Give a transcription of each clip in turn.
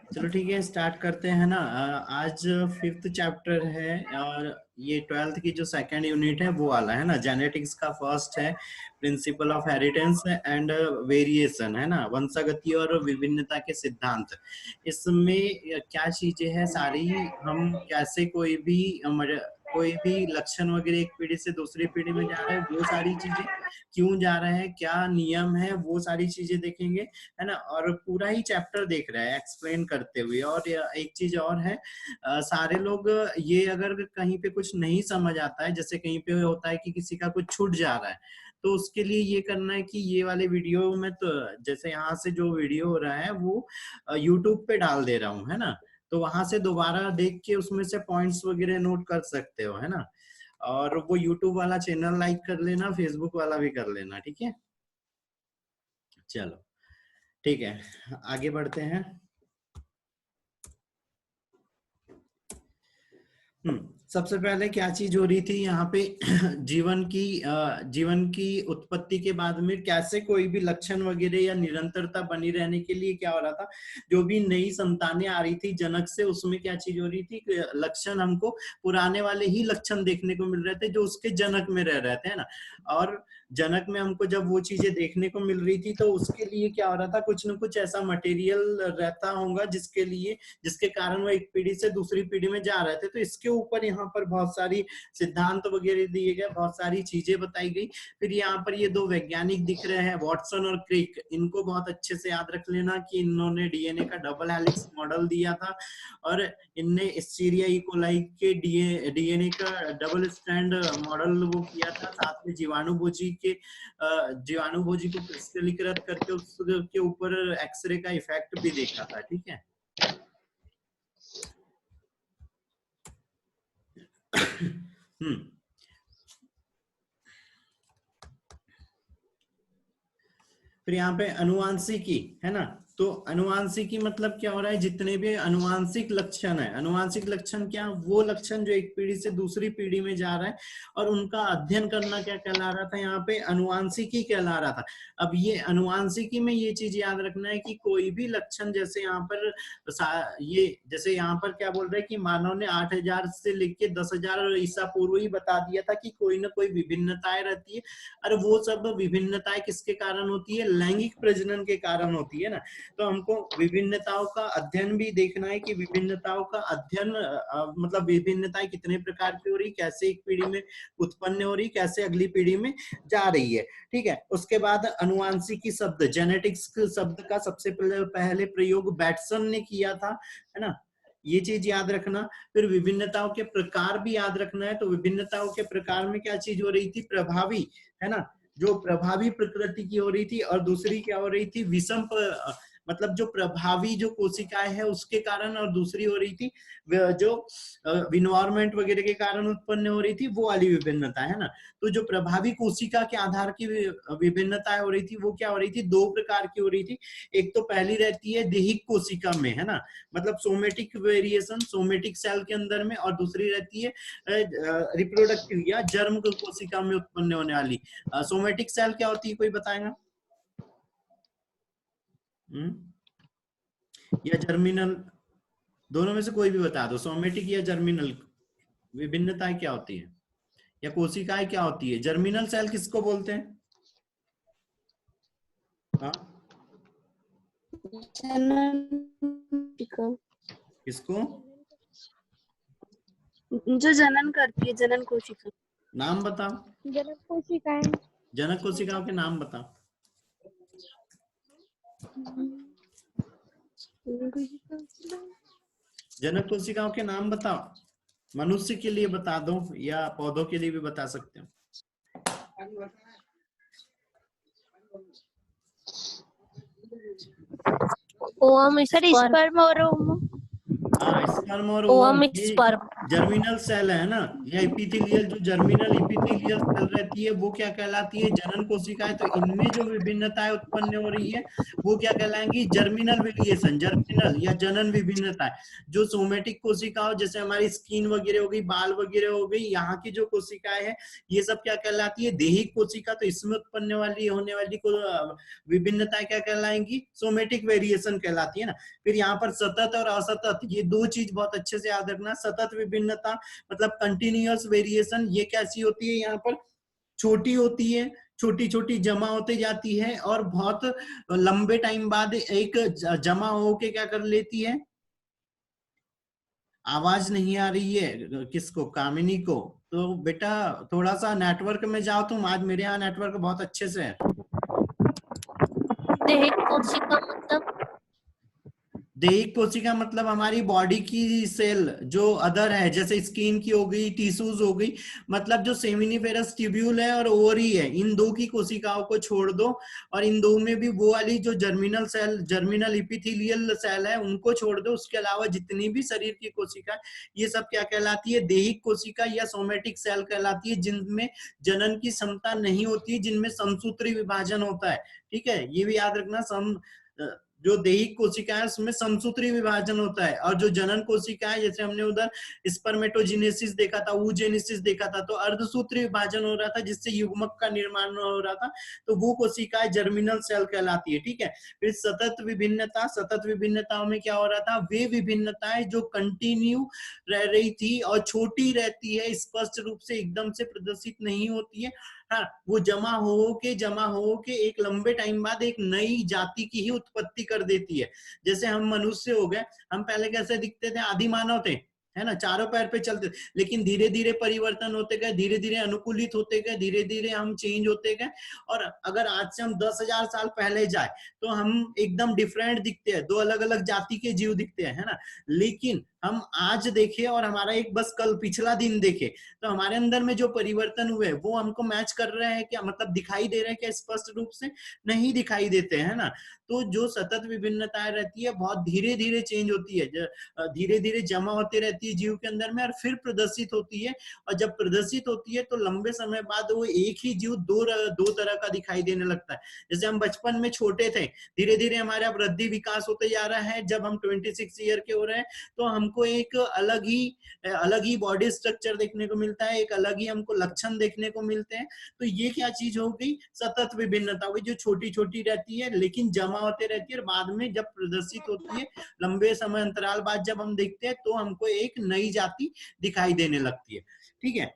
चलो ठीक है, स्टार्ट करते हैं ना। आज 5th चैप्टर है और ये 12th की जो सेकंड यूनिट है वो वाला है ना। जेनेटिक्स का फर्स्ट है principle of inheritance and variation, है ना, वंशागति और विभिन्नता के सिद्धांत। इसमें क्या चीजें हैं सारी, हम कैसे कोई भी लक्षण वगैरह एक पीढ़ी से दूसरी पीढ़ी में जा रहा है, वो सारी चीजें क्यों जा रहे हैं, क्या नियम है, वो सारी चीजें देखेंगे, है ना। और पूरा ही चैप्टर देख रहा है एक्सप्लेन करते हुए। और एक चीज और है, सारे लोग ये अगर कहीं पे कुछ नहीं समझ आता है, जैसे कहीं पे होता है कि किसी का कुछ छूट जा रहा है, तो उसके लिए ये करना है कि ये वाले वीडियो में, तो जैसे यहाँ से जो वीडियो हो रहा है वो यूट्यूब पे डाल दे रहा हूँ, है ना। तो वहां से दोबारा देख के उसमें से पॉइंट्स वगैरह नोट कर सकते हो, है ना। और वो यूट्यूब वाला चैनल लाइक कर लेना, फेसबुक वाला भी कर लेना, ठीक है। चलो ठीक है, आगे बढ़ते हैं। सबसे पहले क्या चीज हो रही थी यहाँ पे जीवन की उत्पत्ति के बाद में कैसे कोई भी लक्षण वगैरह या निरंतरता बनी रहने के लिए क्या हो रहा था, जो भी नई संतानें आ रही थी जनक से, उसमें क्या चीज हो रही थी, लक्षण हमको पुराने वाले ही लक्षण देखने को मिल रहे थे जो उसके जनक में रह रहे थे, है ना। और जनक में हमको जब वो चीजें देखने को मिल रही थी तो उसके लिए क्या हो रहा था, कुछ न कुछ ऐसा मटेरियल रहता होगा जिसके कारण वो एक पीढ़ी से दूसरी पीढ़ी में जा रहे थे। तो इसके ऊपर यहाँ पर बहुत सारी सिद्धांत वगैरह दिए गए, बहुत सारी चीजें बताई गई। फिर यहाँ पर ये दो वैज्ञानिक दिख रहे हैं, वॉटसन और क्रिक, इनको बहुत अच्छे से याद रख लेना कि इन्होंने डीएनए का डबल हेलिक्स मॉडल दिया था और इनने एस्चेरिया इकोलाई के डीएनए का डबल स्ट्रैंड मॉडल वो किया था। साथ में जीवाणु भोजी को क्रिस्टलीकृत करके उसके ऊपर एक्सरे का इफेक्ट भी देखा था, ठीक है। फिर यहाँ पे अनुवांशिकी, है ना। तो अनुवांशिकी मतलब क्या हो रहा है, जितने भी अनुवांशिक लक्षण है, अनुवांशिक लक्षण क्या, वो लक्षण जो एक पीढ़ी से दूसरी पीढ़ी में जा रहा है और उनका अध्ययन करना क्या कहला रहा था, यहाँ पे अनुवांशिकी कहला रहा था। अब ये अनुवांशिकी में ये चीज याद रखना है कि कोई भी लक्षण, जैसे यहाँ पर जैसे यहाँ पर क्या बोल रहे हैं कि मानव ने 8000 से लेके 10,000 ईसा पूर्व ही बता दिया था कि कोई ना कोई विभिन्नताएं रहती है। और वो सब विभिन्नताएं किसके कारण होती है, लैंगिक प्रजनन के कारण होती है ना। तो हमको विभिन्नताओं का अध्ययन भी देखना है कि विभिन्नताओं का अध्ययन मतलब विभिन्नताएं कितने प्रकार की हो रही, कैसे एक पीढ़ी में उत्पन्न हो रही, कैसे अगली पीढ़ी में जा रही है, ठीक है। उसके बाद अनुवांशिकी शब्द, जेनेटिक्स शब्द का सबसे पहले प्रयोग बैटसन ने किया था, है ना। ये चीज याद रखना। फिर विभिन्नताओं के प्रकार भी याद रखना है। तो विभिन्नताओं के प्रकार में क्या चीज हो रही थी, प्रभावी, है ना, जो प्रभावी प्रकृति की हो रही थी। और दूसरी क्या हो रही थी, विषम मतलब जो प्रभावी जो कोशिकाएं है उसके कारण, और दूसरी हो रही थी जो इन्वायरमेंट वगैरह के कारण उत्पन्न हो रही थी, वो वाली विभिन्नता, है ना। तो जो प्रभावी कोशिका के आधार की विभिन्नताएं हो रही थी, वो क्या हो रही थी, दो प्रकार की हो रही थी। एक तो पहली रहती है देहिक कोशिका में, है ना, मतलब सोमेटिक वेरिएशन सोमेटिक सेल के अंदर में, और दूसरी रहती है रिप्रोडक्टिव या जर्म कोशिका में उत्पन्न होने वाली। सोमेटिक सेल क्या होती है, कोई बताएगा? या जर्मिनल, दोनों में से कोई भी बता दो, सोमेटिक या जर्मिनल, विभिन्नताएं क्या होती है, या कोशिकाएं क्या होती है। जर्मिनल सेल किसको बोलते हैं? हाँ, किसको? जो जनन करती है, जनन कोशिका। नाम बताओ, जनक कोशिकाएं। जनक कोशिकाओं के नाम बताओ। जनक कोशिकाओं के नाम बताओ, मनुष्य के लिए बता दो या पौधों के लिए भी बता सकते हो। ओवम, स्पर्म और ओवम। हाँ, स्पर्म और ओवम, जर्मिनल सेल है ना, या इपिथेलियल, जो जर्मिनल इपिथेलियल सेल रहती है वो क्या कहलाती है, जनन कोशिकाएं। तो इनमें जो विभिन्नताएं उत्पन्न हो रही है वो क्या कहलाएंगी, जर्मिनल वेरिएशन, जर्मिनल या जनन विभिन्नताएं। जो सोमेटिक कोशिकाओं, जैसे हमारी स्किन वगैरह हो गई, बाल वगैरह हो गई, यहाँ की जो कोशिकाएं है ये सब क्या कहलाती है, देहिक कोशिका। तो इसमें उत्पन्न वाली होने वाली को विभिन्नताएं क्या कहलाएंगी, सोमेटिक वेरिएशन कहलाती है ना। फिर यहाँ पर सतत और असतत, ये दो चीज बहुत अच्छे से याद रखना। सतत विभिन्नता मतलब कंटिन्यूअस वेरिएशन, ये कैसी होती है, यहाँ पर छोटी होती है, छोटी छोटी जमा होते जाती है और बहुत लंबे टाइम बाद एक जमा होके क्या कर लेती है। आवाज नहीं आ रही है किसको, कामिनी को। तो बेटा थोड़ा सा नेटवर्क में जाओ तुम, आज मेरे यहाँ नेटवर्क बहुत अच्छे से है। देहिक कोशिका मतलब देहिक कोशिका मतलब हमारी बॉडी की सेल जो अदर है, जैसे स्किन की हो गई, टिश्यूज हो गई, मतलब जो सेमिनिफेरस ट्यूब्यूल है और ओवरी है, इन दो की कोशिकाओं को छोड़ दो, और इन दो में भी वो वाली जो germinal cell, germinal epithelial cell है उनको छोड़ दो। उसके अलावा जितनी भी शरीर की कोशिका, ये सब क्या कहलाती है, देहिक कोशिका या सोमेटिक सेल कहलाती है, जिनमें जनन की क्षमता नहीं होती है, जिनमें समसूत्री विभाजन होता है। ठीक है, ये भी याद रखना। जो देहिक कोशिका है उसमें समसूत्री विभाजन होता है, और जो जनन कोशिका है, जैसे हमने उधर स्पर्मेटोजेनेसिस देखा था, ऊजेनेसिस देखा था, तो अर्धसूत्री विभाजन हो रहा था जिससे युग्मक का निर्माण हो रहा था, तो वो कोशिकाएं जर्मिनल सेल कहलाती है। ठीक है, फिर सतत विभिन्नता, सतत विभिन्नताओं में क्या हो रहा था, वे विभिन्नताएं जो कंटिन्यू रह रही थी और छोटी रहती है, स्पष्ट रूप से एकदम से प्रदर्शित नहीं होती है। हाँ, वो जमा हो के एक लंबे टाइम बाद एक नई जाति की ही उत्पत्ति कर देती है। जैसे हम मनुष्य हो गए, हम पहले कैसे दिखते थे, आदि मानव थे, है ना, चारों पैर पे चलते, लेकिन धीरे धीरे परिवर्तन होते गए, धीरे धीरे अनुकूलित होते गए, धीरे धीरे हम चेंज होते गए। और अगर आज से हम 10,000 साल पहले जाए तो हम एकदम डिफरेंट दिखते हैं, दो अलग अलग जाति के जीव दिखते हैं, है ना। लेकिन हम आज देखे और हमारा एक बस कल पिछला दिन देखे, तो हमारे अंदर में जो परिवर्तन हुए वो हमको मैच कर रहे हैं क्या, मतलब दिखाई दे रहे हैं क्या, स्पष्ट रूप से नहीं दिखाई देते हैं ना। तो जो सतत विभिन्नताएं रहती है बहुत धीरे धीरे चेंज होती है, धीरे धीरे जमा होती रहती है जीव के अंदर में, और फिर प्रदर्शित होती है। और जब प्रदर्शित होती है तो लंबे समय बाद वो एक ही जीव दो तरह का दिखाई देने लगता है। जैसे हम बचपन में छोटे थे, धीरे धीरे हमारा वृद्धि विकास होते जा रहा है, जब हम 26 ईयर के हो रहे हैं तो हमको एक अलग ही बॉडी स्ट्रक्चर देखने को मिलता है, एक अलग ही हमको लक्षण देखने को मिलते हैं। तो ये क्या चीज हो गई, सतत विभिन्नता हुई, जो छोटी छोटी रहती है लेकिन जमा होते रहती है, और बाद में जब प्रदर्शित होती है लंबे समय अंतराल बाद जब हम देखते हैं तो हमको एक नई जाति दिखाई देने लगती है। ठीक है,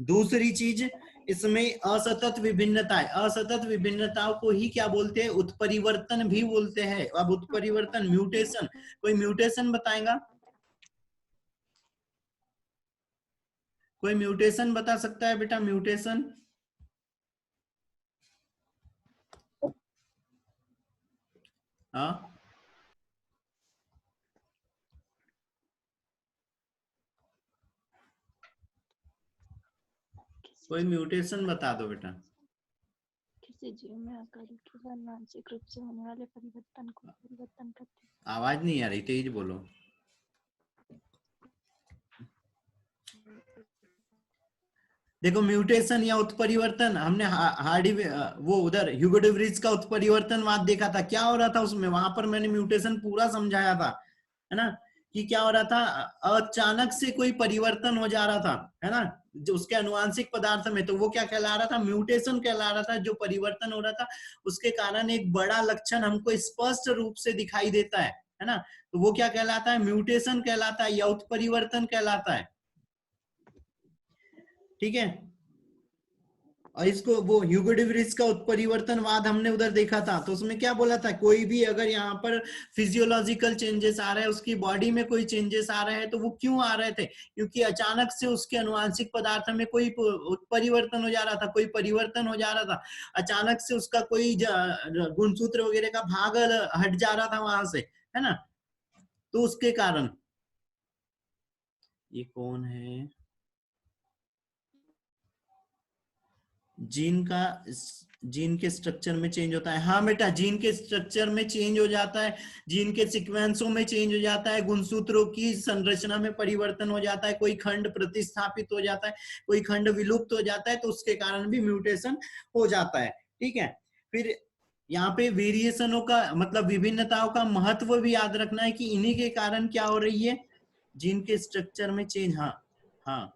दूसरी चीज इसमें असतत विभिन्नता है। असतत विभिन्नताओं को ही क्या बोलते हैं, उत्परिवर्तन भी बोलते हैं। अब उत्परिवर्तन, म्यूटेशन, कोई म्यूटेशन बताएगा, कोई म्यूटेशन बता सकता है बेटा, म्यूटेशन? हाँ, कोई म्यूटेशन बता दो बेटा। किसी जीव में आकार के बाद मानसिक रूप से होने वाले परिवर्तन को परिवर्तन करते हैं। आवाज नहीं आ रही, तेज बोलो। देखो, म्यूटेशन या उत्परिवर्तन, हमने हार्डी वो उधर ह्यूगो डे व्रीज का उत्परिवर्तनवाद देखा था, क्या हो रहा था उसमें, वहां पर मैंने म्यूटेशन पूरा समझाया था, है ना, कि क्या हो रहा था, अचानक से कोई परिवर्तन हो जा रहा था, है ना, जो उसके अनुवांशिक पदार्थ में, तो वो क्या कहला रहा था, म्यूटेशन कहला रहा था। जो परिवर्तन हो रहा था उसके कारण एक बड़ा लक्षण हमको स्पष्ट रूप से दिखाई देता है ना, तो वो क्या कहलाता है, म्यूटेशन कहलाता है या उत्परिवर्तन कहलाता है। ठीक है, और इसको वो ह्यूगो डे व्रीज का उत्परिवर्तनवाद हमने उधर देखा था, तो उसमें क्या बोला था, कोई भी अगर यहाँ पर फिजियोलॉजिकल चेंजेस आ रहे हैं, उसकी बॉडी में कोई चेंजेस आ रहे हैं, तो वो क्यों आ रहे थे, क्योंकि अचानक से उसके अनुवांशिक पदार्थ में कोई उत्परिवर्तन हो जा रहा था, कोई परिवर्तन हो जा रहा था, अचानक से उसका कोई गुणसूत्र वगैरह का भाग हट जा रहा था वहां से, है ना, तो उसके कारण। ये कौन है, जीन का जीन के स्ट्रक्चर में चेंज होता है। हाँ बेटा, जीन के स्ट्रक्चर में चेंज हो जाता है, जीन के सीक्वेंसों में चेंज हो जाता है, गुणसूत्रों की संरचना में परिवर्तन हो जाता है, कोई खंड प्रतिस्थापित हो जाता है, कोई खंड विलुप्त हो जाता है, तो उसके कारण भी म्यूटेशन हो जाता है। ठीक है, फिर यहाँ पे वेरिएशनों का मतलब विभिन्नताओं का महत्व भी याद रखना है कि इन्हीं के कारण क्या हो रही है, जीन के स्ट्रक्चर में चेंज। हाँ हाँ,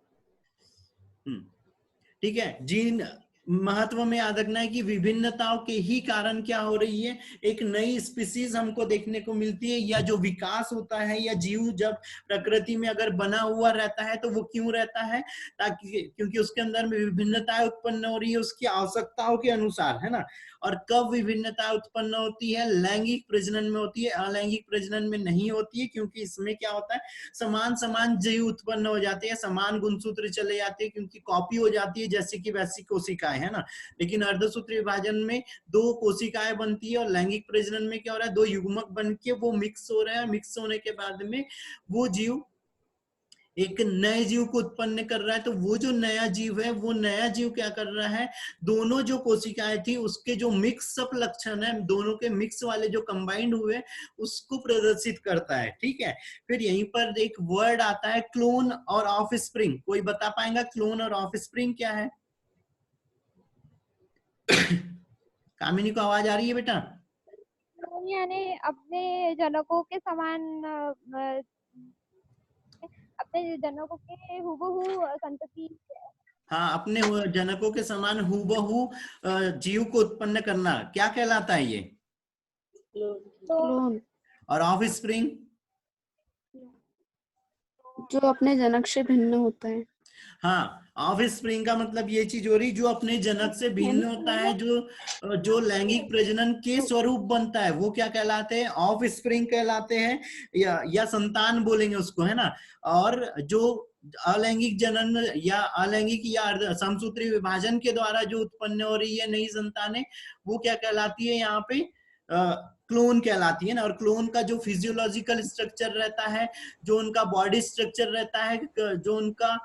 ठीक है, जीन महत्व में याद रखना है कि विभिन्नताओं के ही कारण क्या हो रही है, एक नई स्पीसीज हमको देखने को मिलती है, या जो विकास होता है, या जीव जब प्रकृति में अगर बना हुआ रहता है तो वो क्यों रहता है, ताकि क्योंकि उसके अंदर में विभिन्नताएं उत्पन्न हो रही है उसकी आवश्यकताओं के अनुसार, है ना। और कब विभिन्नता उत्पन्न होती है, लैंगिक प्रजनन में होती है, अलैंगिक प्रजनन में नहीं होती है, क्योंकि इसमें क्या होता है, समान समान जीव उत्पन्न हो जाते हैं, समान गुणसूत्र चले जाते हैं, क्योंकि कॉपी हो जाती है जैसे कि वैसी कोशिकाएं, है ना। लेकिन अर्धसूत्री विभाजन में दो कोशिकाएं बनती है, और लैंगिक प्रजनन में क्या हो रहा है, दो युग्मक बन के वो मिक्स हो रहा है, मिक्स होने के बाद में वो जीव एक नए जीव को उत्पन्न कर रहा है। तो वो जो नया जीव है, वो नया जीव क्या कर रहा है, दोनों जो कोशिकाएं थी उसके जो मिक्सअप लक्षण है, दोनों के मिक्स वाले जो कंबाइंड हुए उसको प्रदर्शित करता है। ठीक है, फिर यहीं पर एक वर्ड आता है क्लोन और ऑफ स्प्रिंग। कोई बता पाएगा क्लोन और ऑफ स्प्रिंग क्या है? कामिनी को आवाज आ रही है बेटा? यानी अपने जनकों के समान अपने जनकों के हुबहू संतति। हाँ, अपने जनकों के समान हूबहू जीव को उत्पन्न करना क्या कहलाता है ये? क्लोन। और ऑफ स्प्रिंग? जो अपने जनक से भिन्न होता है। हाँ, ऑफ स्प्रिंग का मतलब ये चीज हो रही जो अपने जनक से भिन्न होता है, जो जो लैंगिक प्रजनन के स्वरूप बनता है, वो क्या कहलाते हैं, ऑफ स्प्रिंग कहलाते हैं, या संतान बोलेंगे उसको, है ना। और जो अलैंगिक जनन या अलैंगिक या समसूत्री विभाजन के द्वारा जो उत्पन्न हो रही है नई संतानें, वो क्या कहलाती है यहाँ पे, क्लोन कहलाती है ना। और क्लोन का जो फिजियोलॉजिकल स्ट्रक्चर रहता है, जो उनका बॉडी स्ट्रक्चर रहता है, जो उनका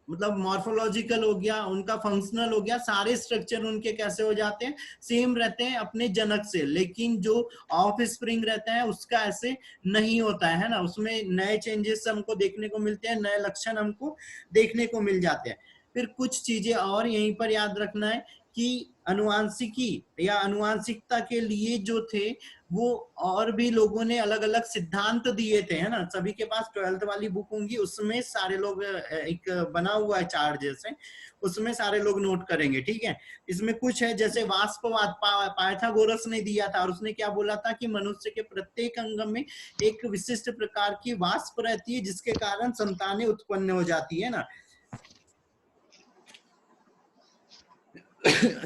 मतलब मॉर्फोलॉजिकल हो गया, उनका फंक्शनल हो गया, सारे स्ट्रक्चर उनके कैसे हो जाते हैं, सेम रहते हैं अपने जनक से। लेकिन जो ऑफ स्प्रिंग रहता है उसका ऐसे नहीं होता है ना, उसमें नए चेंजेस हमको देखने को मिलते हैं, नए लक्षण हमको देखने को मिल जाते हैं। फिर कुछ चीजें और यहीं पर याद रखना है कि अनुवांशिकी या अनुवांशिकता के लिए जो थे वो और भी लोगों ने अलग अलग सिद्धांत दिए थे, है ना। सभी के पास 12th वाली बुक होंगी, उसमें सारे लोग एक बना हुआ है चार्ट जैसे, उसमें सारे लोग नोट करेंगे। ठीक है, इसमें कुछ है जैसे वाष्पवाद पाइथागोरस ने दिया था, और उसने क्या बोला था कि मनुष्य के प्रत्येक अंग में एक विशिष्ट प्रकार की वाष्प रहती है जिसके कारण संतानें उत्पन्न हो जाती है ना।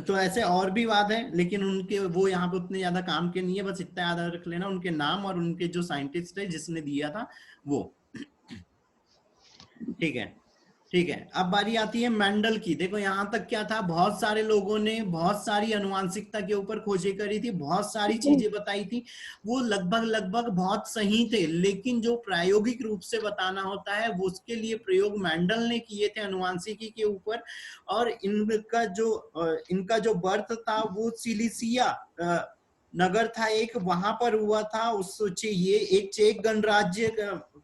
तो ऐसे और भी वाद है, लेकिन उनके वो यहाँ पे उतने ज्यादा काम के नहीं है, बस इतना याद रख लेना उनके नाम और उनके जो साइंटिस्ट है जिसने दिया था वो। ठीक है, ठीक है। अब बारी आती है मेंडल की। देखो यहाँ तक क्या था, बहुत सारे लोगों ने बहुत सारी अनुवांशिकता के ऊपर खोजें करी थी, बहुत सारी चीजें बताई थी, वो लगभग लगभग बहुत सही थे, लेकिन जो प्रायोगिक रूप से बताना होता है वो उसके लिए प्रयोग मेंडल ने किए थे अनुवांशिकी के ऊपर। और इनका जो बर्थ था वो सिलिसिया नगर था एक, वहां पर हुआ था। ये एक चेक गणराज्य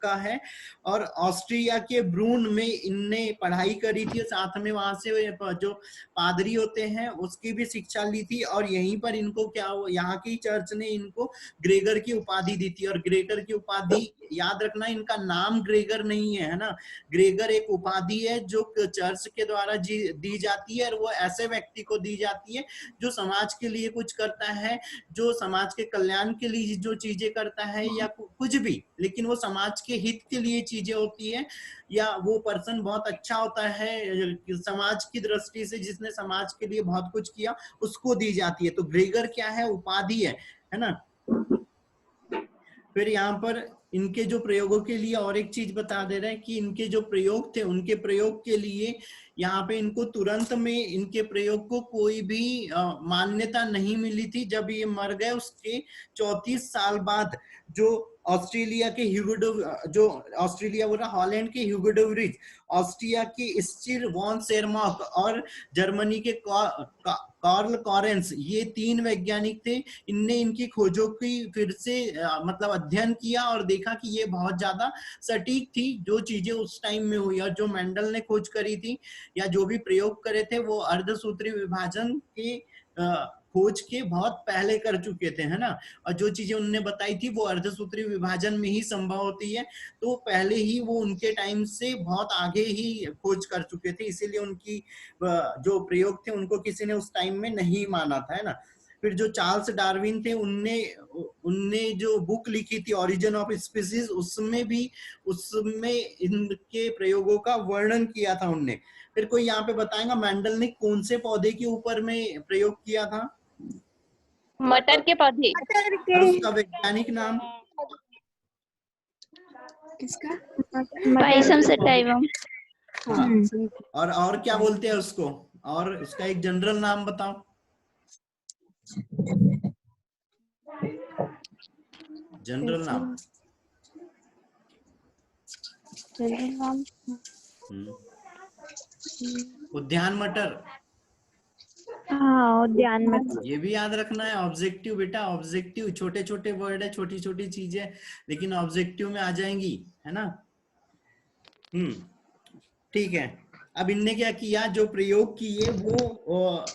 का है, और ऑस्ट्रिया के ब्रून में इनने पढ़ाई करी थी, साथ में वहां से जो पादरी होते हैं उसकी भी शिक्षा ली थी। और यहीं पर इनको क्या, यहाँ की चर्च ने इनको ग्रेगर की उपाधि दी थी। और ग्रेगर की उपाधि याद रखना, इनका नाम ग्रेगर नहीं है ना, ग्रेगर एक उपाधि है जो चर्च के द्वारा दी जाती है, और वो ऐसे व्यक्ति को दी जाती है जो समाज के लिए कुछ करता है, जो समाज के कल्याण के लिए जो चीजें करता है, या कुछ भी, लेकिन वो समाज के हित के लिए चीजें होती है, या वो पर्सन बहुत अच्छा होता है समाज की दृष्टि से, जिसने समाज के लिए बहुत कुछ किया, उसको दी जाती है। तो ग्रेगर क्या है, उपाधि है ना। फिर यहाँ पर इनके जो प्रयोगों के लिए और एक चीज बता दे रहे हैं कि इनके जो प्रयोग थे, उनके प्रयोग के लिए यहाँ पे इनको तुरंत में इनके प्रयोग को कोई भी मान्यता नहीं मिली थी। जब ये मर गए उसके 34 साल बाद जो ऑस्ट्रेलिया के जो ऑस्ट्रेलिया बोल रहा, हॉलैंड के ह्यूगो डे व्रीज, ऑस्ट्रिया के स्टिर वॉन सेरमॉक और जर्मनी के कार्ल कॉरेंस, ये 3 वैज्ञानिक थे। इनने इनकी खोजों की फिर से मतलब अध्ययन किया और देखा कि ये बहुत ज्यादा सटीक थी जो चीजें उस टाइम में हुई, और जो मेंडल ने खोज करी थी या जो भी प्रयोग करे थे वो अर्धसूत्री विभाजन के खोज के बहुत पहले कर चुके थे, है ना। और जो चीजें उन्होंने बताई थी वो अर्धसूत्री विभाजन में ही संभव होती है, तो पहले ही वो उनके टाइम से बहुत आगे ही खोज कर चुके थे, इसीलिए उनकी जो प्रयोग थे उनको किसी ने उस टाइम में नहीं माना था, है ना। फिर जो चार्ल्स डार्विन थे उनने जो बुक लिखी थी ओरिजिन ऑफ स्पीसीज, उसमें इनके प्रयोगों का वर्णन किया था उनने। फिर कोई यहाँ पे बताएगा मेंडल ने कौन से पौधे के ऊपर में प्रयोग किया था? मटर के पौधे। मटर और के उसका वैज्ञानिक नाम? किसका? Pisum sativum. हाँ, और क्या बोलते हैं उसको, और उसका एक जनरल नाम बताओ। जनरल नाम? जनरल नाम उद्यान मटर। हाँ उद्यान में। ये भी याद रखना है, ऑब्जेक्टिव बेटा, ऑब्जेक्टिव, छोटे छोटे वर्ड है, छोटी छोटी चीजें, लेकिन ऑब्जेक्टिव में आ जाएंगी, है ना। ठीक है। अब इनने क्या किया, जो प्रयोग किए वो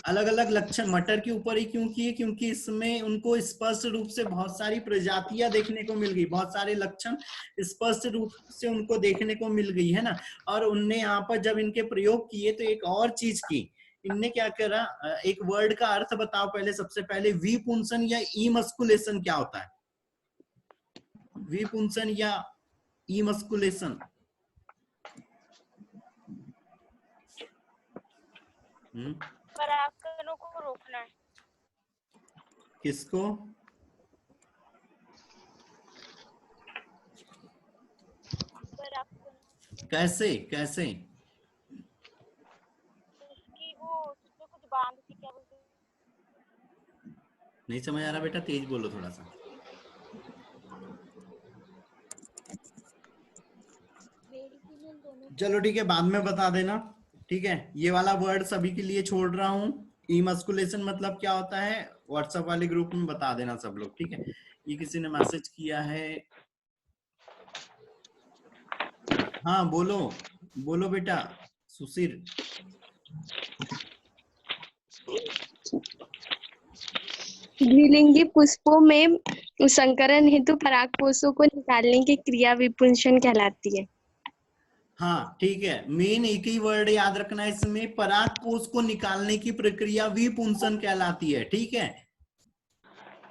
अलग अलग लक्षण मटर के ऊपर ही क्यों किए, क्योंकि इसमें उनको स्पष्ट रूप से बहुत सारी प्रजातियां देखने को मिल गई, बहुत सारे लक्षण स्पष्ट रूप से उनको देखने को मिल गई, है ना। और उनने यहाँ पर जब इनके प्रयोग किए तो एक और चीज की, इनने क्या करा, एक वर्ड का अर्थ बताओ पहले, सबसे पहले विपुंसन या इमस्कुलेशन क्या होता है? विपुंसन या इमस्कुलेशन? परागकणों को रोकना है। किसको? कैसे कैसे? उसकी वो उसमें कुछ बांध के क्या बोलते हैं? नहीं समझ आ रहा बेटा, तेज बोलो थोड़ा सा। चलो ठीक है, बाद में बता देना, ठीक है। ये वाला वर्ड सभी के लिए छोड़ रहा हूँ, इमस्कुलेशन मतलब क्या होता है व्हाट्सएप वाले ग्रुप में बता देना सब लोग, ठीक है। ये किसी ने मैसेज किया है, हाँ बोलो बोलो बेटा सुशील। द्विलिंगी पुष्पों में संकरण हेतु परागकोशों को निकालने की क्रिया विपुंसन कहलाती है। हाँ ठीक है, मेन एक ही वर्ड याद रखना है इसमें, परागकोश को निकालने की प्रक्रिया विपुंसन कहलाती है, ठीक है।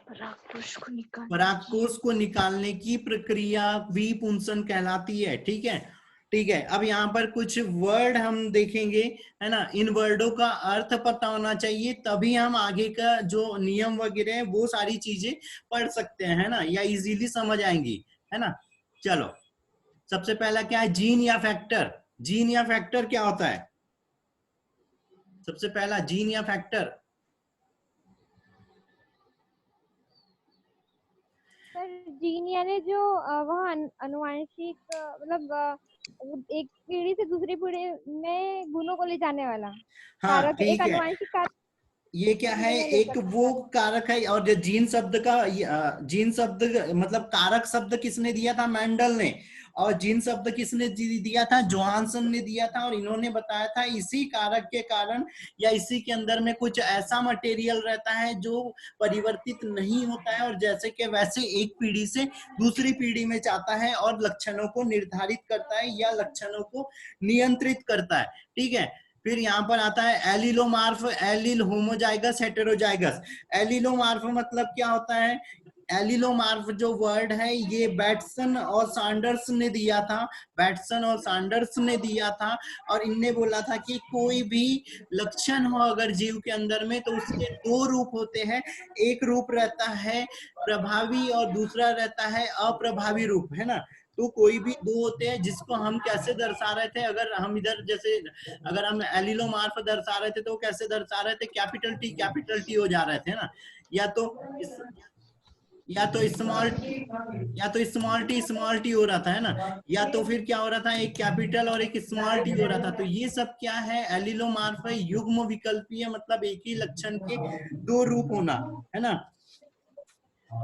परागकोश को निकालने की प्रक्रिया विपुंसन कहलाती है, ठीक है। ठीक है, अब यहाँ पर कुछ वर्ड हम देखेंगे, है ना। इन वर्डों का अर्थ पता होना चाहिए, तभी हम आगे का जो नियम वगैरह है वो सारी चीजें पढ़ सकते हैं, है ना, या इजीली समझ आएंगी, है ना। चलो, सबसे पहला क्या है, जीन या फैक्टर। जीन या फैक्टर क्या होता है? सबसे पहला जीन या फैक्टर। सर जीन यानी जो वह अनुवांशिक मतलब एक पीढ़ी से दूसरी पीढ़ी में गुणों को ले जाने वाला हाँ कारक, ठीक एक है, अनुवांशिक कारक। ये क्या है, एक वो कारक है, और जो जीन शब्द का जीन शब्द मतलब कारक शब्द किसने दिया था? मेंडल ने। और जीन शब्द किसने दिया था? जोहानसन ने दिया था। और इन्होंने बताया था इसी कारक के कारण या इसी के अंदर में कुछ ऐसा मटेरियल रहता है जो परिवर्तित नहीं होता है, और जैसे कि वैसे एक पीढ़ी से दूसरी पीढ़ी में जाता है और लक्षणों को निर्धारित करता है या लक्षणों को नियंत्रित करता है, ठीक है। फिर यहाँ पर आता है एलिलोमार्फ, एलिल होमोजाइगस, हेटेरोजाइगस। एलिलोमार्फ मतलब क्या होता है? एलिलोमार्फ जो वर्ड है ये बैटसन और सैंडर्स ने दिया था, बैटसन और सैंडर्स ने दिया था। और इनने बोला था कि कोई भी लक्षण हो अगर जीव के अंदर में तो उसके 2 रूप होते हैं, एक रूप रहता है प्रभावी और दूसरा रहता है अप्रभावी रूप, है ना। तो कोई भी 2 होते हैं, जिसको हम कैसे दर्शा रहे थे, अगर हम इधर जैसे अगर हम एलिलोमार्फ दर्शा रहे थे तो कैसे दर्शा रहे थे? कैपिटल टी हो जा रहे थे ना, या तो या तो स्मॉल टी हो रहा था, है ना, या तो फिर क्या हो रहा था, एक कैपिटल और एक स्मॉल टी हो रहा था। तो ये सब क्या है, एलिलोमार्फ है, युग्म विकल्पीय, मतलब एक ही लक्षण के दो रूप होना, है ना।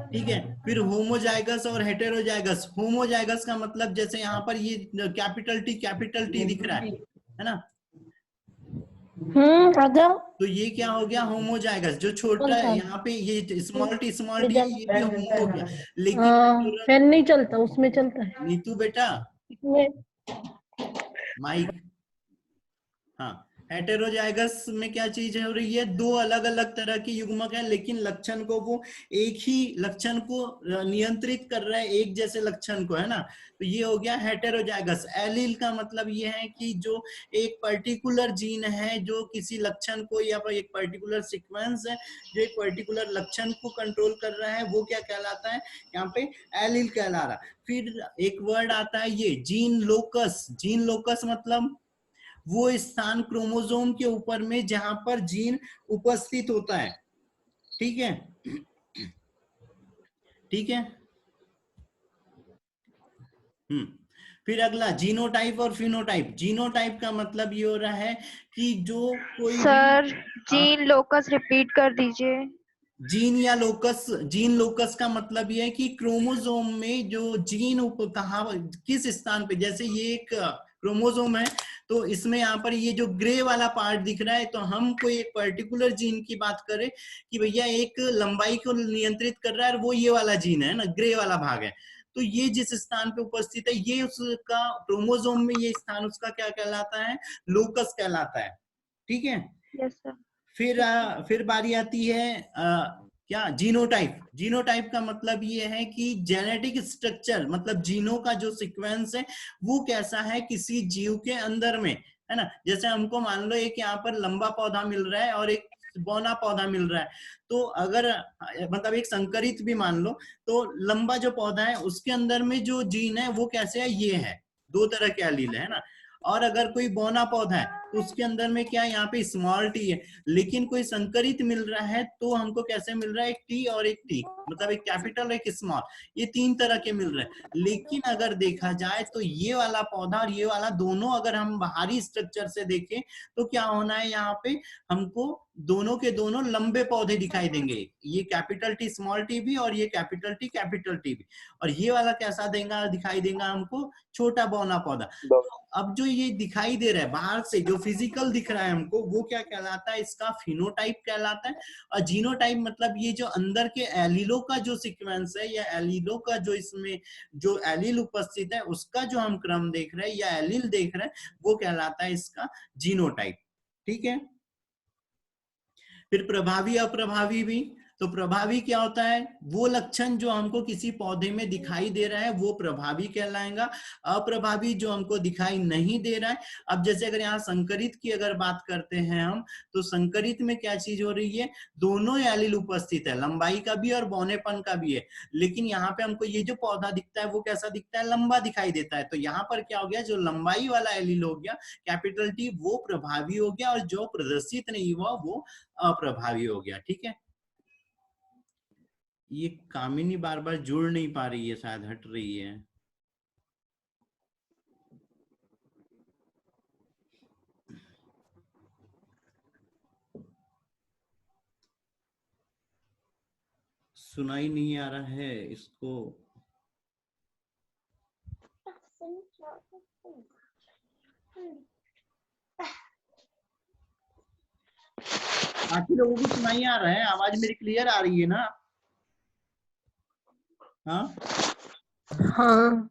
ठीक है, फिर होमोजाइगस और हेटेरोजाइगस। होमोजाइगस का मतलब जैसे यहाँ पर ये कैपिटल टी दिख रहा है ना, तो ये क्या हो गया, होमोजाइगस। जो छोटा है यहाँ पे ये स्मॉल टी ये भी होमो हो गया। लेकिन फैन नहीं चलता, उसमें चलता है। नीतू बेटा माइक, हाँ, हेटेरोजाइगस में क्या चीज हो रही है, दो अलग अलग तरह के युग्मक है, लेकिन लक्षण को वो एक ही लक्षण को नियंत्रित कर रहा है, एक जैसे लक्षण को, है ना। तो ये हो गया हेटेरोजाइगस। एलील का मतलब ये है कि जो एक पर्टिकुलर जीन है जो किसी लक्षण को, या फिर एक पर्टिकुलर सीक्वेंस है जो एक पर्टिकुलर लक्षण को कंट्रोल कर रहा है, वो क्या कहलाता है, यहाँ पे एलील कहला रहा। फिर एक वर्ड आता है ये जीन लोकस। जीन लोकस मतलब वो स्थान क्रोमोसोम के ऊपर में जहां पर जीन उपस्थित होता है। ठीक है, ठीक है। फिर अगला जीनोटाइप और फिनोटाइप। जीनोटाइप का मतलब ये हो रहा है कि जो कोई सर जीन लोकस रिपीट कर दीजिए। जीन या लोकस, जीन लोकस का मतलब ये है कि क्रोमोसोम में जो जीन कहाँ किस स्थान पे, जैसे ये एक क्रोमोसोम है, तो इसमें यहाँ पर ये जो ग्रे वाला पार्ट दिख रहा है, तो हम कोई एक पर्टिकुलर जीन की बात करें कि भैया एक लंबाई को नियंत्रित कर रहा है, वो ये वाला जीन है ना, ग्रे वाला भाग है, तो ये जिस स्थान पे उपस्थित है, ये उसका क्रोमोसोम में ये स्थान उसका क्या कहलाता है, लोकस कहलाता है। ठीक है। Yes sir. फिर बारी आती है क्या, जीनोटाइप। जीनोटाइप का मतलब ये है कि जेनेटिक स्ट्रक्चर, मतलब जीनों का जो सीक्वेंस है वो कैसा है किसी जीव के अंदर में, है ना। जैसे हमको मान लो एक यहाँ पर लंबा पौधा मिल रहा है और एक बौना पौधा मिल रहा है, तो अगर मतलब एक संकरित भी मान लो, तो लंबा जो पौधा है उसके अंदर में जो जीन है वो कैसे है, ये है, दो तरह के एलील है ना। और अगर कोई बौना पौधा है तो उसके अंदर में क्या है, यहाँ पे स्मॉल टी है, लेकिन कोई संकरित मिल रहा है तो हमको कैसे मिल रहा है, एक टी और एक टी, मतलब एक कैपिटल और एक स्मॉल, ये तीन तरह के मिल रहे हैं। लेकिन अगर देखा जाए तो ये वाला पौधा और ये वाला दोनों अगर हम बाहरी स्ट्रक्चर से देखें तो क्या होना है, यहाँ पे हमको दोनों के दोनों लंबे पौधे दिखाई देंगे, ये कैपिटल टी स्मॉल टी भी और ये कैपिटल टी भी, और ये वाला कैसा देगा, दिखाई देगा हमको छोटा बौना पौधा। तो अब जो ये दिखाई दे रहा है बाहर से, जो फिजिकल दिख रहा है हमको, वो क्या कहलाता है, इसका फिनोटाइप कहलाता है। और जीनोटाइप मतलब ये जो अंदर के एलीलों का जो सीक्वेंस है, या एलीलों का जो इसमें जो एलील उपस्थित है उसका जो हम क्रम देख रहे हैं या एलील देख रहे हैं, वो कहलाता है इसका जीनोटाइप। ठीक है। फिर प्रभावी अप्रभावी भी। तो प्रभावी क्या होता है, वो लक्षण जो हमको किसी पौधे में दिखाई दे रहा है वो प्रभावी कहलाएगा। अप्रभावी जो हमको दिखाई नहीं दे रहा है। अब जैसे अगर यहाँ संकरित की अगर बात करते हैं हम, तो संकरित में क्या चीज हो रही है, दोनों एलील उपस्थित है, लंबाई का भी और बौनेपन का भी है, लेकिन यहाँ पे हमको ये जो पौधा दिखता है वो कैसा दिखता है, लंबा दिखाई देता है। तो यहाँ पर क्या हो गया, जो लंबाई वाला एलील हो गया कैपिटल टी, वो प्रभावी हो गया, और जो प्रदर्शित नहीं हुआ वो अप्रभावी हो गया। ठीक है। ये कामिनी बार बार जुड़ नहीं पा रही है, शायद हट रही है। सुनाई नहीं आ रहा है इसको। बाकी लोगों को सुनाई आ रहा है, आवाज मेरी क्लियर आ रही है ना। हाँ हाँ,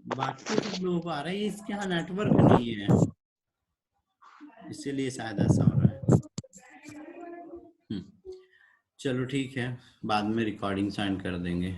बाकी सब लोगों को आ रहा है, इसके यहाँ नेटवर्क नहीं है, इसीलिए शायद ऐसा हो रहा है। चलो ठीक है, बाद में रिकॉर्डिंग सेंड कर देंगे।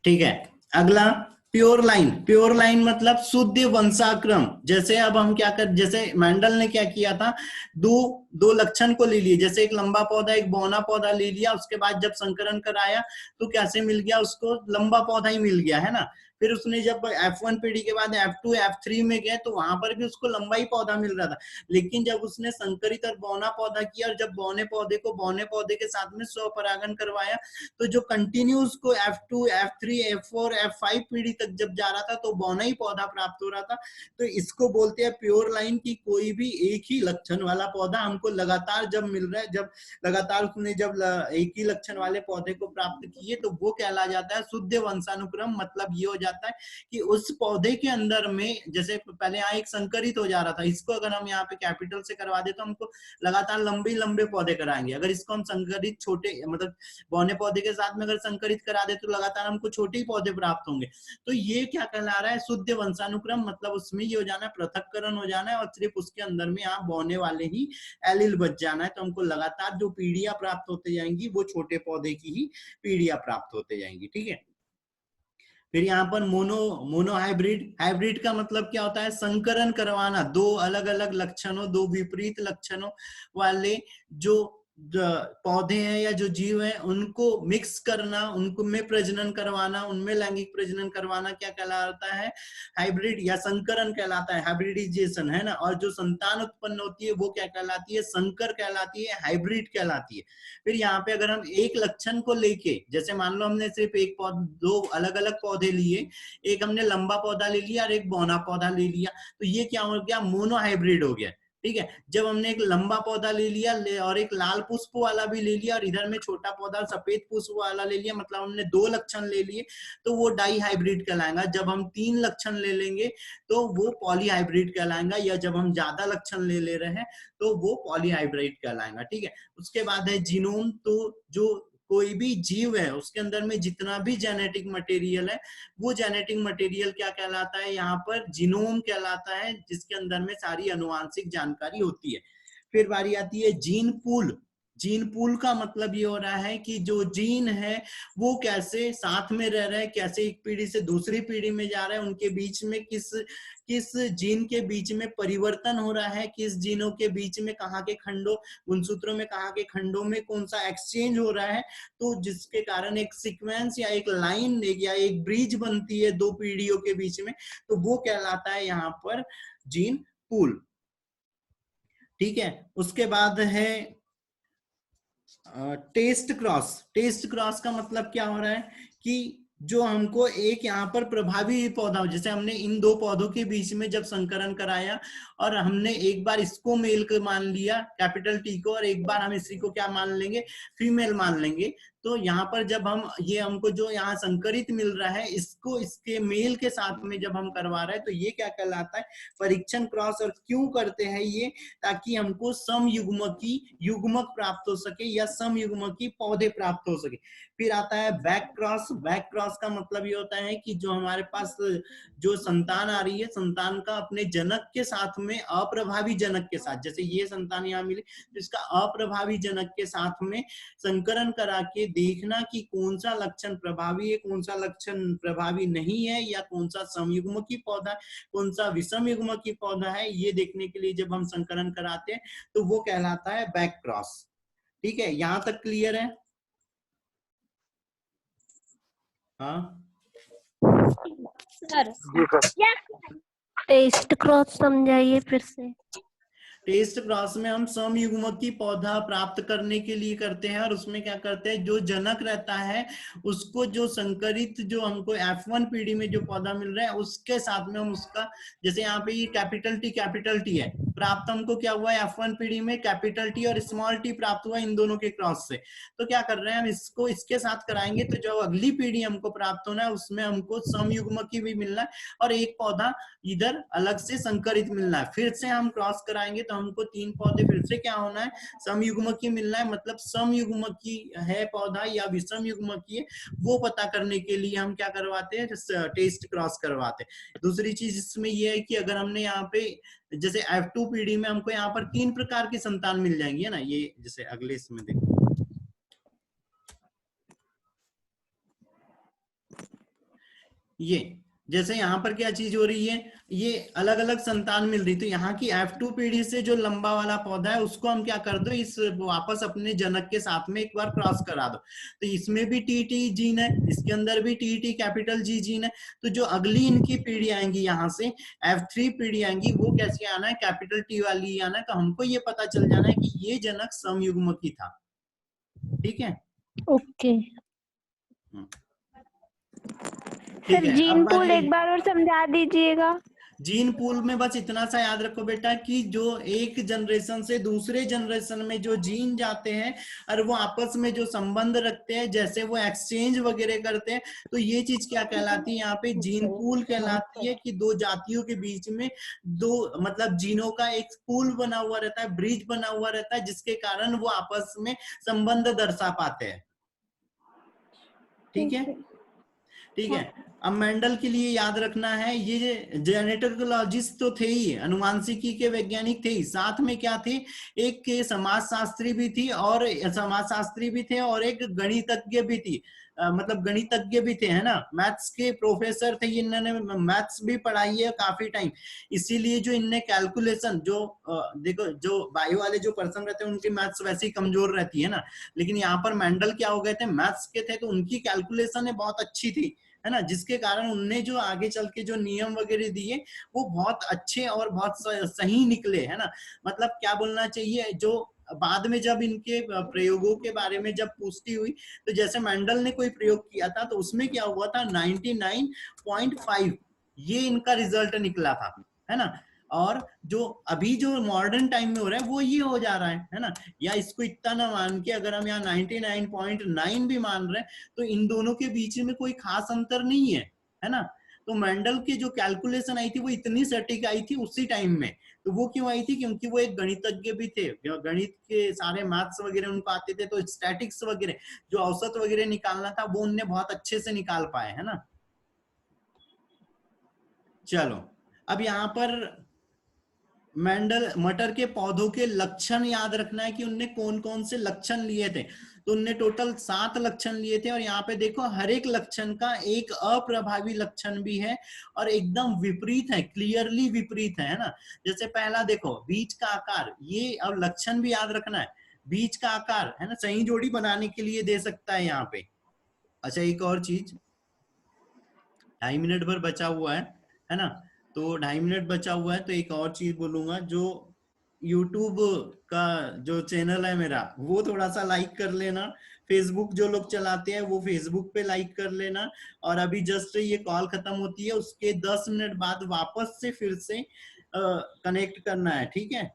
ठीक है। अगला प्योर लाइन। प्योर लाइन मतलब शुद्ध वंशाक्रम। जैसे अब हम क्या कर, जैसे मेंडल ने क्या किया था, दो लक्षण को ले लिए, जैसे एक लंबा पौधा एक बौना पौधा ले लिया, उसके बाद जब संकरण कराया तो कैसे मिल गया उसको, लंबा पौधा ही मिल गया, है ना। फिर उसने जब F1 पीढ़ी के बाद F2 F3 में गए तो वहां पर भी उसको लंबा ही पौधा मिल रहा था। लेकिन जब उसने संकरित और बौना पौधा किया और जब बौने पौधे को बौने पौधे के साथ में स्वपरागन करवाया तो जो कंटिन्यू उसको F2 F3 F4 F5 पीढ़ी तक जब जा रहा था तो बौना ही पौधा प्राप्त हो रहा था। तो इसको बोलते हैं प्योर लाइन की कोई भी एक ही लक्षण वाला पौधा हमको लगातार जब मिल रहा है, जब लगातार उसने जब एक ही लक्षण वाले पौधे को प्राप्त किए तो वो कहला जाता है शुद्ध वंशानुक्रम। मतलब ये हो जाता है कि उस पौधे के अंदर में जैसे पहले यहाँ एक संकरित हो जा रहा था, इसको अगर हम यहाँ पे कैपिटल से करवा दे तो हमको लगातार लंबे लंबे पौधे कराएंगे। अगर इसको हम संकरित छोटे मतलब बौने पौधे के साथ में अगर संकरित करा दे तो लगातार हमको छोटे ही पौधे प्राप्त होंगे। तो ये क्या कहला रहा है शुद्ध वंशानुक्रम। मतलब उसमें ये हो जाना है पृथक्करण हो जाना है और सिर्फ उसके अंदर में यहाँ बौने वाले ही एलिल बच जाना है। तो हमको लगातार जो पीढ़ियां प्राप्त होते जाएंगी वो छोटे पौधे की ही पीढ़ियां प्राप्त होते जाएंगी। ठीक है। फिर यहाँ पर मोनो हाइब्रिड का मतलब क्या होता है? संकरण करवाना, दो अलग अलग लक्षणों, दो विपरीत लक्षणों वाले जो पौधे हैं या जो जीव हैं उनको मिक्स करना, उनको में प्रजनन करवाना, उनमें लैंगिक प्रजनन करवाना क्या कहलाता है? हाइब्रिड या संकरण कहलाता है, हाइब्रिडाइजेशन है ना। और जो संतान उत्पन्न होती है वो क्या कहलाती है? संकर कहलाती है, हाइब्रिड कहलाती है। फिर यहाँ पे अगर हम एक लक्षण को लेके, जैसे मान लो हमने सिर्फ एक दो अलग अलग पौधे लिए, एक हमने लंबा पौधा ले लिया और एक बौना पौधा ले लिया, तो ये क्या हो गया? मोनो हाइब्रिड हो गया। ठीक है। जब हमने एक लंबा पौधा ले लिया और एक लाल पुष्प वाला भी ले लिया और इधर में छोटा पौधा सफेद पुष्प वाला ले लिया, मतलब हमने दो लक्षण ले लिए, तो वो डाई हाइब्रिड कहलाएगा। जब हम तीन लक्षण ले लेंगे तो वो पॉली हाइब्रिड कहलाएगा, या जब हम ज्यादा लक्षण ले रहे हैं तो वो पॉली हाइब्रिड कहलाएगा। ठीक है। उसके बाद है जीनोम। तो जो कोई भी जीव है उसके अंदर में जितना भी जेनेटिक मटेरियल है वो जेनेटिक मटेरियल क्या कहलाता है? यहाँ पर जीनोम कहलाता है, जिसके अंदर में सारी अनुवांशिक जानकारी होती है। फिर बारी आती है जीन पूल। जीन पूल का मतलब ये हो रहा है कि जो जीन है वो कैसे साथ में रह रहे हैं, कैसे एक पीढ़ी से दूसरी पीढ़ी में जा रहे हैं, उनके बीच में किस जीन के बीच में परिवर्तन हो रहा है, किस जीनों के बीच में कहाँ के खंडों गुणसूत्रों में कहाँ के खंडों में कौन सा एक्सचेंज हो रहा है, तो जिसके कारण एक सीक्वेंस या एक लाइन या एक ब्रिज बनती है दो पीढ़ियों के बीच में, तो वो कहलाता है यहाँ पर जीन पूल। ठीक है। उसके बाद है टेस्ट क्रॉस। टेस्ट क्रॉस का मतलब क्या हो रहा है कि जो हमको एक यहाँ पर प्रभावी पौधा, जैसे हमने इन दो पौधों के बीच में जब संकरण कराया और हमने एक बार इसको मेल को मान लिया कैपिटल टी को और एक बार हम इसी को क्या मान लेंगे? फीमेल मान लेंगे। तो यहाँ पर जब हम ये हमको जो यहाँ संकरित मिल रहा है इसको इसके मेल के साथ में जब हम करवा रहे हैं तो ये क्या कहलाता है? परीक्षण क्रॉस। और क्यों करते हैं ये? ताकि हमको समयुग्मकी युग्मक प्राप्त हो सके या समयुग्मकी पौधे प्राप्त हो सके। फिर आता है बैक क्रॉस। बैक क्रॉस का मतलब ये होता है कि जो हमारे पास जो संतान आ रही है, संतान का अपने जनक के साथ में अप्रभावी जनक के साथ, जैसे ये संतान यहाँ मिली तो इसका अप्रभावी जनक के साथ में संकरण करा के देखना कि कौन सा लक्षण प्रभावी है, कौन सा लक्षण प्रभावी नहीं है, या कौन सा समयुग्मकी पौधा है, कौन सा विषम युग्मकी पौधा है, ये देखने के लिए जब हम संकरण कराते हैं तो वो कहलाता है बैक क्रॉस। ठीक है। यहां तक क्लियर है? हाँ सर। टेस्ट क्रॉस समझाइए फिर से। टेस्ट क्रॉस में हम समयुग्मकी पौधा प्राप्त करने के लिए करते हैं और उसमें क्या करते हैं, जो जनक रहता है उसको जो संकरित जो हमको F1 पीढ़ी में जो पौधा मिल रहा है उसके साथ में हम उसका, जैसे यहाँ पे ये कैपिटल टी है, प्राप्त हमको क्या हुआ है F1 पीढ़ी में? कैपिटल टी और स्मॉल टी प्राप्त हुआ इन दोनों के क्रॉस से। तो क्या कर रहे हैं हम इसको इसके साथ कराएंगे तो जो अगली पीढ़ी हमको प्राप्त होना है उसमें हमको समयुग्मकी भी मिलना है और एक पौधा इधर अलग से संकरित मिलना है। फिर से हम क्रॉस कराएंगे तो हमको तीन पौधे फिर से क्या होना है? समयुग्मकी मिलना है। मतलब समयुग्मकी है पौधा या विषम युग्मकी है वो पता करने के लिए हम क्या करवाते हैं? टेस्ट क्रॉस करवाते हैं। दूसरी चीज इसमें यह है कि अगर हमने यहाँ पे जैसे F2 पीढ़ी में हमको यहाँ पर तीन प्रकार की संतान मिल जाएंगी है ना, ये जैसे अगले इसमें देखो ये जैसे यहाँ पर क्या चीज हो रही है, ये अलग अलग संतान मिल रही, तो यहाँ की F2 पीढ़ी से जो लंबा वाला पौधा है उसको हम क्या कर दो, इस वापस अपने जनक के साथ में एक बार क्रॉस करा दो। तो इसमें भी TT जीन है, इसके अंदर भी TT कैपिटल G जीन है। तो जो अगली इनकी पीढ़ी आएंगी, यहाँ से F3 पीढ़ी आएंगी, वो कैसे आना है, कैपिटल T वाली आना है। तो हमको ये पता चल जाना है कि ये जनक समयुग्मकी था। ठीक है, ओके। ठीक सर है। जीन अब पूल बारी एक बार और समझा दीजिएगा। जीन पूल में बस इतना सा याद रखो बेटा कि जो एक जनरेशन से दूसरे जनरेशन में जो जीन जाते हैं और वो आपस में जो संबंध रखते हैं, जैसे वो एक्सचेंज वगैरह करते हैं, तो ये चीज क्या कहलाती है, यहाँ पे जीन पूल कहलाती है। कि दो जातियों के बीच में दो मतलब जीनों का एक पूल बना हुआ रहता है, ब्रिज बना हुआ रहता है, जिसके कारण वो आपस में संबंध दर्शा पाते हैं। ठीक है, ठीक है। अब मेंडल के लिए याद रखना है, ये जेनेटिकोलॉजिस्ट तो थे ही, अनुवांशिकी के वैज्ञानिक थे ही, साथ में क्या थे, एक के समाजशास्त्री भी थी और समाजशास्त्री भी थे, और एक गणितज्ञ भी थी, मतलब गणितज्ञ भी थे, है ना, मैथ्स के प्रोफेसर थे। इन्होंने मैथ्स भी पढ़ाई है काफी टाइम, इसीलिए जो इनने कैलकुलेशन जो देखो, जो बायो वाले जो पर्सन रहते हैं उनकी मैथ्स वैसे ही कमजोर रहती है ना, लेकिन यहाँ पर मेंडल क्या हो गए थे, मैथ्स के थे, तो उनकी कैलकुलेशन बहुत अच्छी थी, है ना, जिसके कारण उनने जो आगे चल के जो नियम वगैरह दिए वो बहुत अच्छे और बहुत सही निकले, है ना। मतलब क्या बोलना चाहिए, जो बाद में जब इनके प्रयोगों के बारे में जब पुष्टि हुई, तो जैसे मेंडल ने कोई प्रयोग किया था तो उसमें क्या हुआ था, 99.5 ये इनका रिजल्ट निकला था, है ना। और जो अभी जो मॉडर्न टाइम में हो रहा है वो ये हो जा रहा है ना। या इसको इतना ना मान के अगर हम यहाँ 99.9 भी मान रहे हैं, तो इन दोनों के बीच में कोई खास अंतर नहीं है ना। तो मेंडल की जो कैलकुलेशन आई थी वो इतनी सटीक आई थी उसी टाइम में। तो वो क्यों आई थी, क्योंकि वो एक गणितज्ञ भी थे, गणित के सारे मैथ्स वगैरह उनको आते थे, तो स्टैटिक्स वगैरह जो औसत वगैरह निकालना था वो उनने बहुत अच्छे से निकाल पाए, है ना। चलो, अब यहाँ पर मेंडल मटर के पौधों के लक्षण याद रखना है कि उनने कौन कौन से लक्षण लिए थे। तो उनने टोटल 7 लक्षण लिए थे, और यहाँ पे देखो हर एक लक्षण का एक अप्रभावी लक्षण भी है और एकदम विपरीत है, क्लियरली विपरीत है ना। जैसे पहला देखो, बीज का आकार, ये अब लक्षण भी याद रखना है। बीज का आकार, है ना, सही जोड़ी बनाने के लिए दे सकता है यहाँ पे। अच्छा, एक और चीज, 2.5 मिनट भर बचा हुआ है ना, तो 2.5 मिनट बचा हुआ है, तो एक और चीज बोलूंगा, जो YouTube का जो चैनल है मेरा, वो थोड़ा सा लाइक कर लेना। फेसबुक जो लोग चलाते हैं वो फेसबुक पे लाइक कर लेना। और अभी जस्ट ये कॉल खत्म होती है उसके 10 मिनट बाद वापस से फिर से कनेक्ट करना है, ठीक है।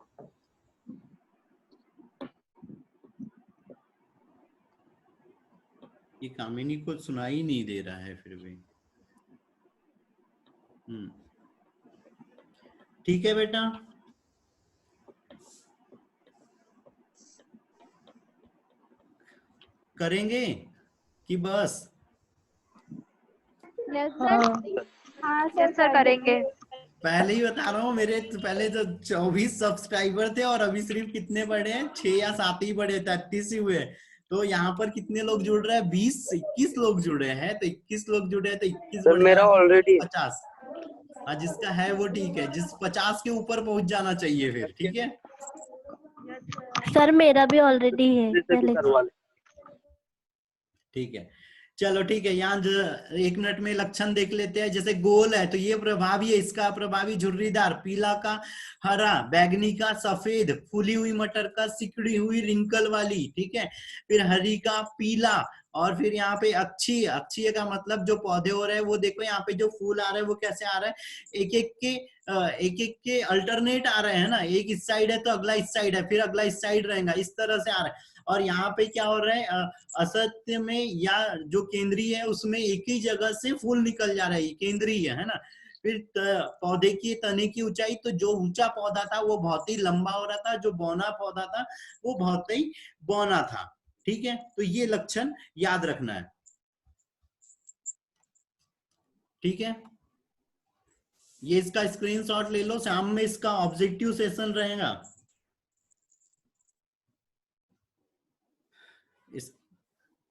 ये कामिनी को सुनाई नहीं दे रहा है फिर भी। ठीक है बेटा, करेंगे कि बस? हाँ सर करेंगे। पहले ही बता रहा हूँ, मेरे पहले तो 24 सब्सक्राइबर थे और अभी सिर्फ कितने बढ़े हैं, 6 या 7 ही बढ़े, 33 ही हुए। तो यहाँ पर कितने लोग जुड़ रहे हैं, 20 से 21 लोग जुड़े हैं, तो 21 लोग जुड़े हैं, तो 21 सर मेरा ऑलरेडी 50। हाँ, जिसका है वो ठीक है, जिस 50 के ऊपर पहुंच जाना चाहिए फिर, ठीक है। सर मेरा भी ऑलरेडी है पहले से। ठीक है, चलो ठीक है। यहाँ 1 मिनट में लक्षण देख लेते हैं। जैसे गोल है तो ये प्रभावी है, इसका प्रभावी झुर्रीदार, पीला का हरा, बैगनी का सफेद, फूली हुई मटर का सिकड़ी हुई रिंकल वाली, ठीक है। फिर हरी का पीला, और फिर यहाँ पे अक्षीय, अक्षीय का मतलब जो पौधे हो रहे हैं वो देखो, यहाँ पे जो फूल आ रहे हैं वो कैसे आ रहे हैं, एक एक के अल्टरनेट आ रहे हैं ना, एक इस साइड है तो अगला इस साइड है, फिर अगला इस साइड रहेगा, इस तरह से आ रहा है। और यहाँ पे क्या हो रहा है, असत्य में या जो केंद्रीय है उसमें एक ही जगह से फूल निकल जा रहा है, केंद्रीय है ना। फिर पौधे की तने की ऊंचाई, तो जो ऊंचा पौधा था वो बहुत ही लंबा हो रहा था, जो बौना पौधा था वो बहुत ही बौना था, ठीक है। तो ये लक्षण याद रखना है, ठीक है। ये इसका स्क्रीनशॉट ले लो, शाम में इसका ऑब्जेक्टिव सेशन रहेगा। इस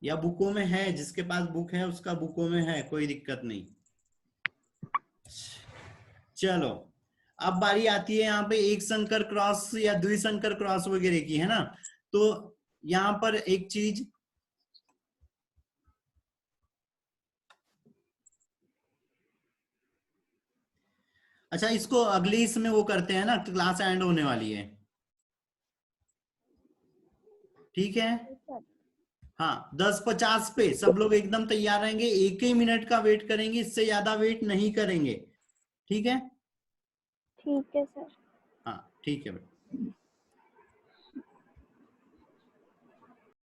या बुकों में है, जिसके पास बुक है उसका बुकों में है, कोई दिक्कत नहीं। चलो अब बारी आती है यहाँ पे एक संकर क्रॉस या द्विसंकर क्रॉस वगैरह की, है ना। तो यहाँ पर एक चीज, अच्छा इसको अगली इसमें वो करते हैं ना, क्लास एंड होने वाली है, ठीक है। हाँ 10:50 पे सब लोग एकदम तैयार रहेंगे, 1 ही मिनट का वेट करेंगे, इससे ज्यादा वेट नहीं करेंगे, ठीक है। ठीक है सर। हाँ ठीक है बेटा।